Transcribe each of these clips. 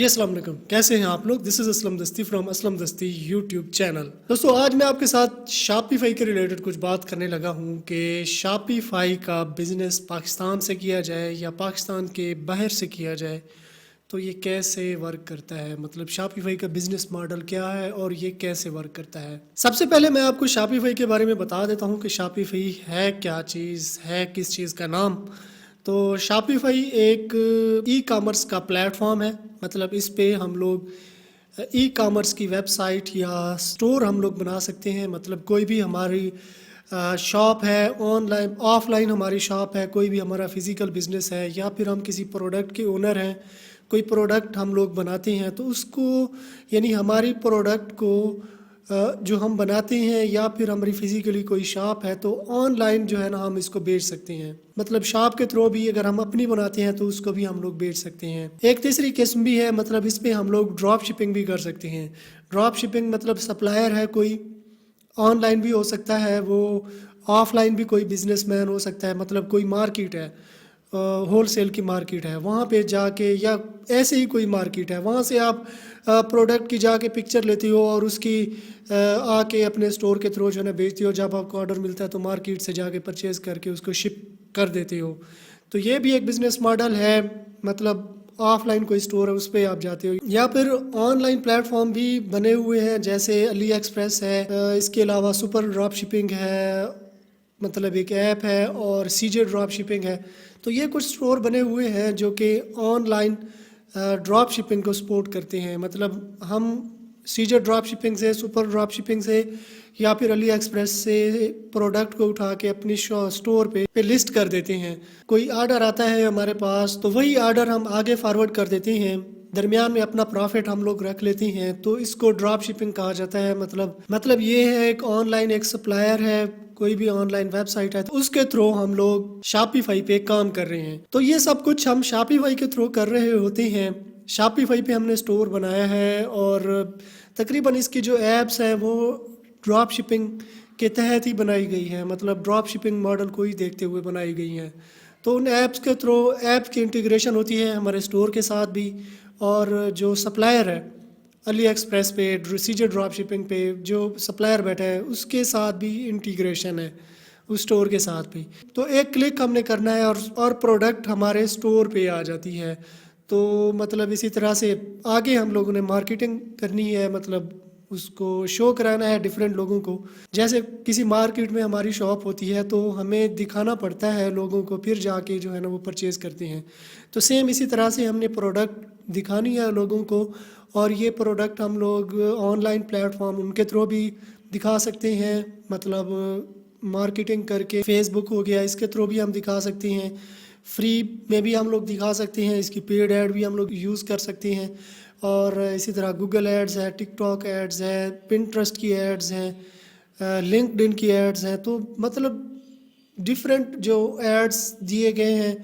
जी अस्सलाम वालेकुम, कैसे हैं आप लोग। दिस इज़ असलम दस्ती फ्रॉम असलम दस्ती यूट्यूब चैनल। दोस्तों आज मैं आपके साथ शॉपिफाई के रिलेटेड कुछ बात करने लगा हूं कि शॉपिफाई का बिज़नेस पाकिस्तान से किया जाए या पाकिस्तान के बाहर से किया जाए तो ये कैसे वर्क करता है, मतलब शॉपिफाई का बिज़नेस मॉडल क्या है और ये कैसे वर्क करता है। सबसे पहले मैं आपको शॉपिफाई के बारे में बता देता हूँ कि शॉपिफाई है क्या चीज़ है, किस चीज़ का नाम। तो शॉपिफाई एक ई कॉमर्स का प्लेटफॉर्म है। मतलब इस पे हम लोग ई कॉमर्स की वेबसाइट या स्टोर हम लोग बना सकते हैं। मतलब कोई भी हमारी शॉप है, ऑनलाइन ऑफलाइन हमारी शॉप है, कोई भी हमारा फिज़िकल बिजनेस है, या फिर हम किसी प्रोडक्ट के ओनर हैं, कोई प्रोडक्ट हम लोग बनाते हैं तो उसको यानी हमारी प्रोडक्ट को जो हम बनाते हैं या फिर हमारी फिज़िकली कोई शॉप है तो ऑनलाइन जो है ना हम इसको बेच सकते हैं। मतलब शॉप के थ्रू भी अगर हम अपनी बनाते हैं तो उसको भी हम लोग बेच सकते हैं। एक तीसरी किस्म भी है, मतलब इस पे हम लोग ड्रॉप शिपिंग भी कर सकते हैं। ड्रॉप शिपिंग मतलब सप्लायर है कोई, ऑनलाइन भी हो सकता है वो, ऑफलाइन भी कोई बिजनेसमैन हो सकता है। मतलब कोई मार्केट है, होलसेल की मार्केट है, वहाँ पे जाके या ऐसे ही कोई मार्केट है वहाँ से आप प्रोडक्ट की जाके पिक्चर लेती हो और उसकी आके अपने स्टोर के थ्रू जो है ना बेचती हो। जब आपको ऑर्डर मिलता है तो मार्केट से जाके परचेज करके उसको शिप कर देती हो। तो ये भी एक बिजनेस मॉडल है। मतलब ऑफलाइन कोई स्टोर है उस पर आप जाते हो, या फिर ऑनलाइन प्लेटफॉर्म भी बने हुए हैं जैसे अली एक्सप्रेस है, इसके अलावा सुपर ड्रॉप शिपिंग है, मतलब एक ऐप है, और सीजे ड्रॉप शिपिंग है। तो ये कुछ स्टोर बने हुए हैं जो कि ऑनलाइन ड्रॉप शिपिंग को सपोर्ट करते हैं। मतलब हम सीजे ड्रॉप शिपिंग से, सुपर ड्रॉप शिपिंग से या फिर अली एक्सप्रेस से प्रोडक्ट को उठा के अपनी स्टोर पे लिस्ट कर देते हैं। कोई ऑर्डर आता है हमारे पास तो वही ऑर्डर हम आगे फॉरवर्ड कर देते हैं, दरमियान में अपना प्रॉफिट हम लोग रख लेते हैं। तो इसको ड्रॉप शिपिंग कहा जाता है। मतलब ये है एक ऑनलाइन एक सप्लायर है, कोई भी ऑनलाइन वेबसाइट है तो उसके थ्रू हम लोग शॉपिफाई पे काम कर रहे हैं। तो ये सब कुछ हम शॉपिफाई के थ्रू कर रहे होते हैं। शॉपिफाई पे हमने स्टोर बनाया है और तकरीबन इसकी जो एप्स हैं वो ड्रॉप शिपिंग के तहत ही बनाई गई है। मतलब ड्रॉप शिपिंग मॉडल को ही देखते हुए बनाई गई हैं। तो उन ऐप्स के थ्रू ऐप की इंटीग्रेशन होती है हमारे स्टोर के साथ भी, और जो सप्लायर है अली एक्सप्रेस पे, सीजे ड्रॉप शिपिंग पे जो सप्लायर बैठा है उसके साथ भी इंटीग्रेशन है, उस स्टोर के साथ भी। तो एक क्लिक हमने करना है और प्रोडक्ट हमारे स्टोर पे आ जाती है। तो मतलब इसी तरह से आगे हम लोगों ने मार्केटिंग करनी है, मतलब उसको शो कराना है डिफरेंट लोगों को। जैसे किसी मार्केट में हमारी शॉप होती है तो हमें दिखाना पड़ता है लोगों को, फिर जाके जो है ना वो परचेज़ करते हैं। तो सेम इसी तरह से हमने प्रोडक्ट दिखानी है लोगों को, और ये प्रोडक्ट हम लोग ऑनलाइन प्लेटफॉर्म उनके थ्रू भी दिखा सकते हैं। मतलब मार्केटिंग करके फेसबुक हो गया, इसके थ्रू भी हम दिखा सकते हैं, फ्री में भी हम लोग दिखा सकते हैं, इसकी पेड ऐड भी हम लोग यूज़ कर सकते हैं। और इसी तरह गूगल एड्स है, टिकटॉक एड्स है, पिंटरेस्ट की एड्स हैं, लिंक्डइन की एड्स हैं। तो मतलब डिफरेंट जो एड्स दिए गए हैं,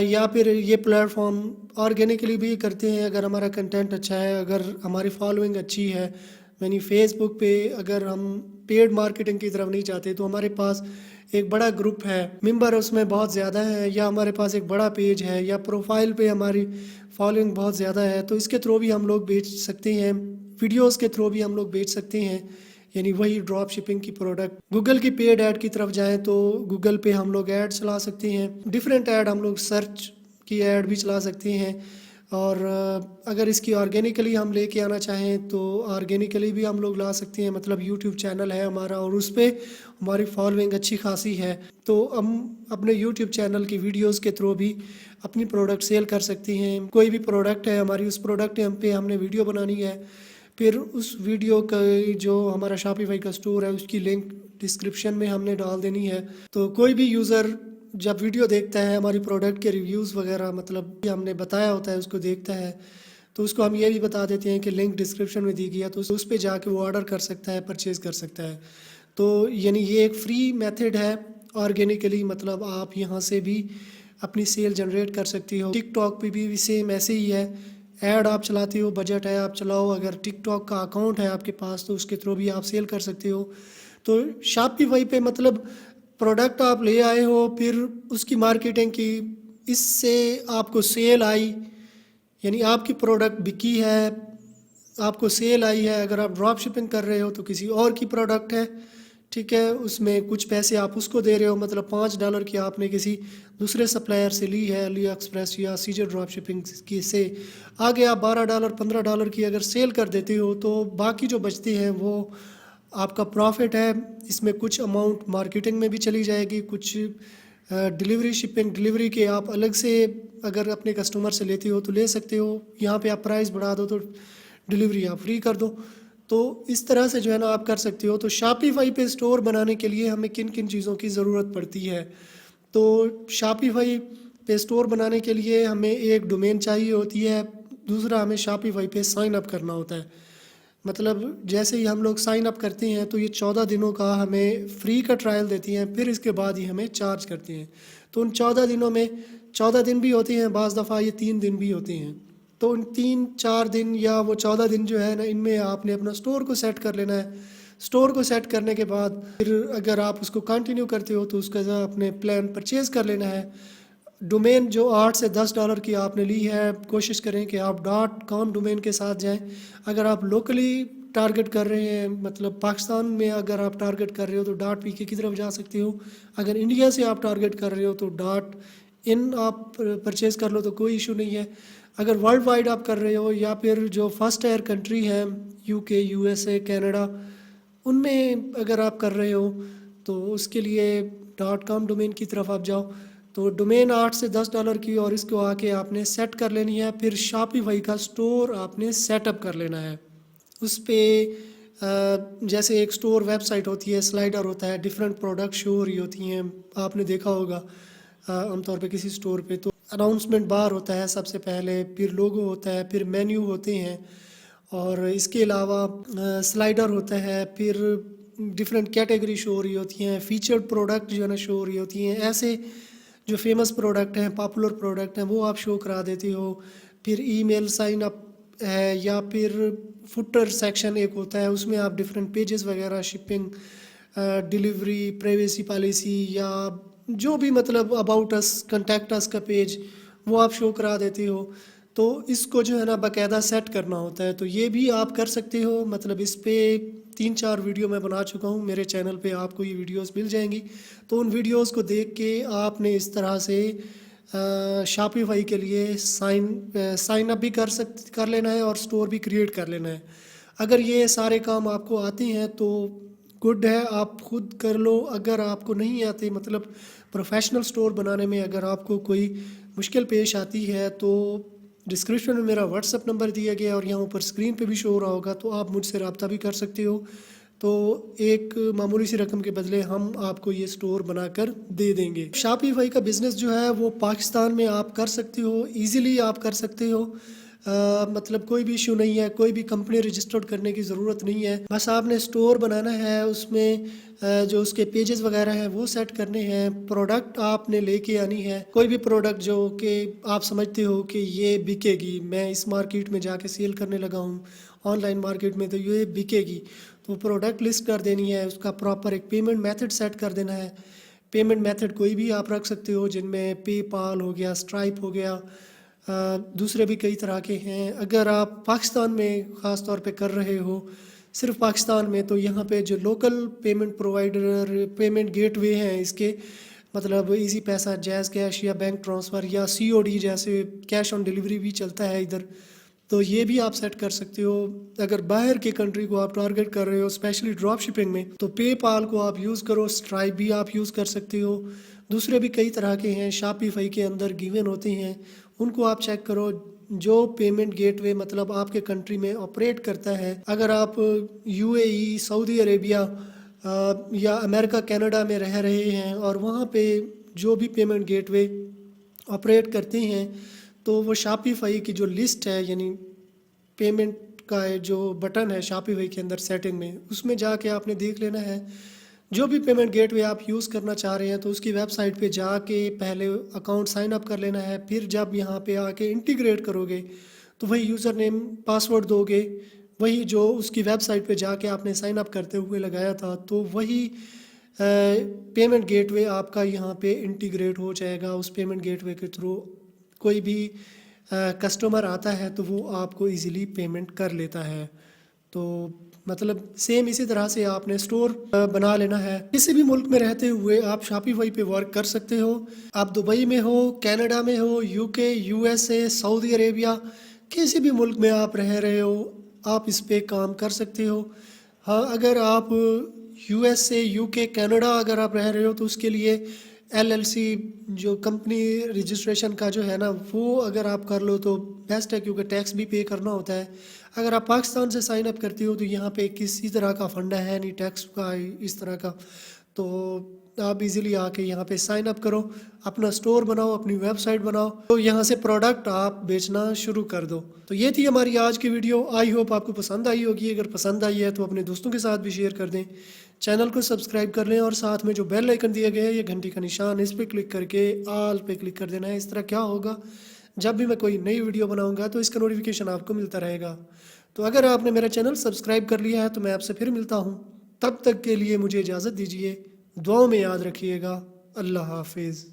या फिर ये प्लेटफॉर्म ऑर्गेनिकली भी करते हैं अगर हमारा कंटेंट अच्छा है, अगर हमारी फॉलोइंग अच्छी है। यानी फेसबुक पे अगर हम पेड मार्केटिंग की तरफ नहीं चाहते तो हमारे पास एक बड़ा ग्रुप है, मेंबर उसमें बहुत ज़्यादा है, या हमारे पास एक बड़ा पेज है, या प्रोफाइल पे हमारी फॉलोइंग बहुत ज़्यादा है, तो इसके थ्रू भी हम लोग बेच सकते हैं। वीडियोस के थ्रू भी हम लोग बेच सकते हैं। यानी वही ड्रॉप शिपिंग की प्रोडक्ट गूगल की पेड ऐड की तरफ जाएं तो गूगल पे हम लोग ऐड चला सकते हैं, डिफरेंट ऐड हम लोग सर्च की ऐड भी चला सकते हैं। और अगर इसकी ऑर्गेनिकली हम लेके आना चाहें तो ऑर्गेनिकली भी हम लोग ला सकते हैं। मतलब यूट्यूब चैनल है हमारा और उस पर हमारी फॉलोइंग अच्छी खासी है, तो हम अपने यूट्यूब चैनल की वीडियोस के थ्रू भी अपनी प्रोडक्ट सेल कर सकते हैं। कोई भी प्रोडक्ट है हमारी, उस प्रोडक्ट पे हमने वीडियो बनानी है, फिर उस वीडियो का जो हमारा शॉपिफाई का स्टोर है उसकी लिंक डिस्क्रिप्शन में हमने डाल देनी है। तो कोई भी यूज़र जब वीडियो देखता है हमारी प्रोडक्ट के रिव्यूज़ वगैरह, मतलब हमने बताया होता है उसको देखता है, तो उसको हम ये भी बता देते हैं कि लिंक डिस्क्रिप्शन में दी गई है, तो उस पर जाके वो ऑर्डर कर सकता है, परचेज़ कर सकता है। तो यानी ये एक फ्री मेथड है ऑर्गेनिकली। मतलब आप यहाँ से भी अपनी सेल जनरेट कर सकती हो। टिकटॉक पे भी सेम ऐसे ही है, ऐड आप चलाते हो, बजट है आप चलाओ, अगर टिकटॉक का अकाउंट है आपके पास तो उसके थ्रू भी आप सेल कर सकते हो। तो शॉपिफाई पे मतलब प्रोडक्ट आप ले आए हो, फिर उसकी मार्केटिंग की, इससे आपको सेल आई, यानी आपकी प्रोडक्ट बिकी है, आपको सेल आई है, अगर आप ड्रॉप शिपिंग कर रहे हो तो किसी और की प्रोडक्ट है, ठीक है, उसमें कुछ पैसे आप उसको दे रहे हो, मतलब $5 की आपने किसी दूसरे सप्लायर से ली है, अली एक्सप्रेस या सीजे ड्रॉप शिपिंग की से, आगे आप $12 $15 की अगर सेल कर देते हो तो बाकी जो बचती है वो आपका प्रॉफिट है। इसमें कुछ अमाउंट मार्केटिंग में भी चली जाएगी, कुछ डिलीवरी शिपिंग डिलीवरी के आप अलग से अगर अपने कस्टमर से लेते हो तो ले सकते हो, यहाँ पे आप प्राइस बढ़ा दो तो डिलीवरी आप फ्री कर दो। तो इस तरह से जो है ना आप कर सकते हो। तो शॉपिफाई पे स्टोर बनाने के लिए हमें किन किन चीज़ों की ज़रूरत पड़ती है? तो शॉपिफाई पे स्टोर बनाने के लिए हमें एक डोमेन चाहिए होती है, दूसरा हमें शॉपिफाई पे साइन अप करना होता है। मतलब जैसे ही हम लोग साइन अप करते हैं तो ये 14 दिनों का हमें फ्री का ट्रायल देती हैं, फिर इसके बाद ही हमें चार्ज करती हैं। तो उन 14 दिनों में 14 दिन भी होते हैं, बाज़ दफ़ा ये 3 दिन भी होते हैं। तो उन 3-4 दिन या वो 14 दिन जो है ना, इनमें आपने अपना स्टोर को सेट कर लेना है। स्टोर को सेट करने के बाद फिर अगर आप उसको कंटिन्यू करते हो तो उसका जो अपने प्लान परचेज़ कर लेना है। डोमेन जो $8 से $10 की आपने ली है, कोशिश करें कि आप .com डोमेन के साथ जाएं। अगर आप लोकली टारगेट कर रहे हैं, मतलब पाकिस्तान में अगर आप टारगेट कर रहे हो तो .pk की तरफ जा सकते हो। अगर इंडिया से आप टारगेट कर रहे हो तो .in आप परचेज़ कर लो तो कोई इशू नहीं है। अगर वर्ल्ड वाइड आप कर रहे हो या फिर जो फर्स्ट टायर कंट्री हैं, UK USA कनाडा, उनमें अगर आप कर रहे हो तो उसके लिए .com डोमेन की तरफ आप जाओ। तो डोमेन $8 से $10 की, और इसको आके आपने सेट कर लेनी है। फिर शॉपिफाई का स्टोर आपने सेटअप कर लेना है। उस पर जैसे एक स्टोर वेबसाइट होती है, स्लाइडर होता है, डिफरेंट प्रोडक्ट शो हो रही होती हैं, आपने देखा होगा आमतौर पे किसी स्टोर पे। तो अनाउंसमेंट बार होता है सबसे पहले, फिर लोगो होता है, फिर मेन्यू होते हैं, और इसके अलावा स्लाइडर होता है, फिर डिफरेंट कैटेगरी शो हो रही होती हैं, फीचर्ड प्रोडक्ट जो है ना शो हो रही होती हैं। ऐसे जो फेमस प्रोडक्ट हैं, पॉपुलर प्रोडक्ट हैं, वो आप शो करा देते हो। फिर ईमेल साइन अप है, या फिर फुटर सेक्शन एक होता है, उसमें आप डिफरेंट पेजेस वगैरह, शिपिंग, डिलीवरी, प्राइवेसी पॉलिसी, या जो भी मतलब अबाउट अस, कंटेक्ट अस का पेज, वो आप शो करा देते हो। तो इसको जो है ना बाकायदा सेट करना होता है। तो ये भी आप कर सकते हो, मतलब इस पे 3-4 वीडियो मैं बना चुका हूँ, मेरे चैनल पे आपको ये वीडियोस मिल जाएंगी। तो उन वीडियोस को देख के आपने इस तरह से शॉपिफाई के लिए साइन अप भी कर लेना है और स्टोर भी क्रिएट कर लेना है। अगर ये सारे काम आपको आते हैं तो गुड है, आप खुद कर लो। अगर आपको नहीं आते, मतलब प्रोफेशनल स्टोर बनाने में अगर आपको कोई मुश्किल पेश आती है, तो डिस्क्रिप्शन में मेरा व्हाट्सअप नंबर दिया गया है और यहाँ ऊपर स्क्रीन पे भी शो हो रहा होगा, तो आप मुझसे रब्ता भी कर सकते हो। तो एक मामूली सी रकम के बदले हम आपको ये स्टोर बनाकर दे देंगे। शॉपिफाई का बिज़नेस जो है वो पाकिस्तान में आप कर सकते हो, ईज़िली आप कर सकते हो। मतलब कोई भी इशू नहीं है, कोई भी कंपनी रजिस्टर्ड करने की ज़रूरत नहीं है। बस आपने स्टोर बनाना है, उसमें जो उसके पेजेस वगैरह हैं वो सेट करने हैं, प्रोडक्ट आपने लेके आनी है। कोई भी प्रोडक्ट जो कि आप समझते हो कि ये बिकेगी, मैं इस मार्केट में जाके सेल करने लगा हूँ, ऑनलाइन मार्केट में, तो ये बिकेगी, तो प्रोडक्ट लिस्ट कर देनी है। उसका प्रॉपर एक पेमेंट मेथड सेट कर देना है। पेमेंट मेथड कोई भी आप रख सकते हो, जिनमें पेपाल हो गया, स्ट्राइप हो गया, दूसरे भी कई तरह के हैं। अगर आप पाकिस्तान में ख़ास तौर पे कर रहे हो, सिर्फ पाकिस्तान में, तो यहाँ पे जो local payment provider, payment gateway हैं इसके, मतलब इजी पैसा, जैज़ कैश या बैंक ट्रांसफ़र या COD जैसे कैश ऑन डिलीवरी भी चलता है इधर, तो ये भी आप सेट कर सकते हो। अगर बाहर की कंट्री को आप टारगेट कर रहे हो, स्पेशली ड्रॉप शिपिंग में, तो पेपाल को आप यूज़ करो, स्ट्राइप भी आप यूज़ कर सकते हो। दूसरे भी कई तरह के हैं, शॉपिफाई के अंदर गिवन होते हैं, उनको आप चेक करो। जो पेमेंट गेटवे मतलब आपके कंट्री में ऑपरेट करता है, अगर आप UAE, सऊदी अरेबिया या अमेरिका कनाडा में रह रहे हैं और वहाँ पे जो भी पेमेंट गेटवे ऑपरेट करते हैं, तो वो शॉपिफाई की जो लिस्ट है, यानी पेमेंट का जो बटन है शॉपिफाई के अंदर सेटिंग में, उसमें जाके आपने देख लेना है जो भी पेमेंट गेटवे आप यूज़ करना चाह रहे हैं, तो उसकी वेबसाइट पे जाके पहले अकाउंट साइन अप कर लेना है। फिर जब यहाँ पे आके इंटीग्रेट करोगे तो वही यूज़र नेम पासवर्ड दोगे, वही जो उसकी वेबसाइट पे जाके आपने साइन अप करते हुए लगाया था, तो वही पेमेंट गेटवे आपका यहाँ पे इंटीग्रेट हो जाएगा। उस पेमेंट गेटवे के थ्रू कोई भी कस्टमर आता है तो वो आपको इजीली पेमेंट कर लेता है। तो मतलब सेम इसी तरह से आपने स्टोर बना लेना है। किसी भी मुल्क में रहते हुए आप शॉपिफाई पे वर्क कर सकते हो। आप दुबई में हो, कनाडा में हो, यूके, यूएसए, सऊदी अरेबिया, किसी भी मुल्क में आप रह रहे हो आप इस पे काम कर सकते हो। हाँ, अगर आप यूएसए, यूके, कनाडा अगर आप रह रहे हो तो उसके लिए एलएलसी जो कंपनी रजिस्ट्रेशन का जो है ना वो अगर आप कर लो तो बेस्ट है, क्योंकि टैक्स भी पे करना होता है। अगर आप पाकिस्तान से साइन अप करती हो तो यहाँ पे किसी तरह का फंडा है नहीं टैक्स का इस तरह का, तो आप इजीली आके यहाँ पे साइन अप करो, अपना स्टोर बनाओ, अपनी वेबसाइट बनाओ, तो यहाँ से प्रोडक्ट आप बेचना शुरू कर दो। तो ये थी हमारी आज की वीडियो। आई होप आपको पसंद आई होगी। अगर पसंद आई है तो अपने दोस्तों के साथ भी शेयर कर दें, चैनल को सब्सक्राइब कर लें और साथ में जो बेल आइकन दिया गया है ये घंटी का निशान, इस पर क्लिक करके ऑल पे क्लिक कर देना है। इस तरह क्या होगा, जब भी मैं कोई नई वीडियो बनाऊंगा तो इसका नोटिफिकेशन आपको मिलता रहेगा। तो अगर आपने मेरा चैनल सब्सक्राइब कर लिया है तो मैं आपसे फिर मिलता हूँ। तब तक के लिए मुझे इजाज़त दीजिए। दुआओं में याद रखिएगा। अल्लाह हाफिज़।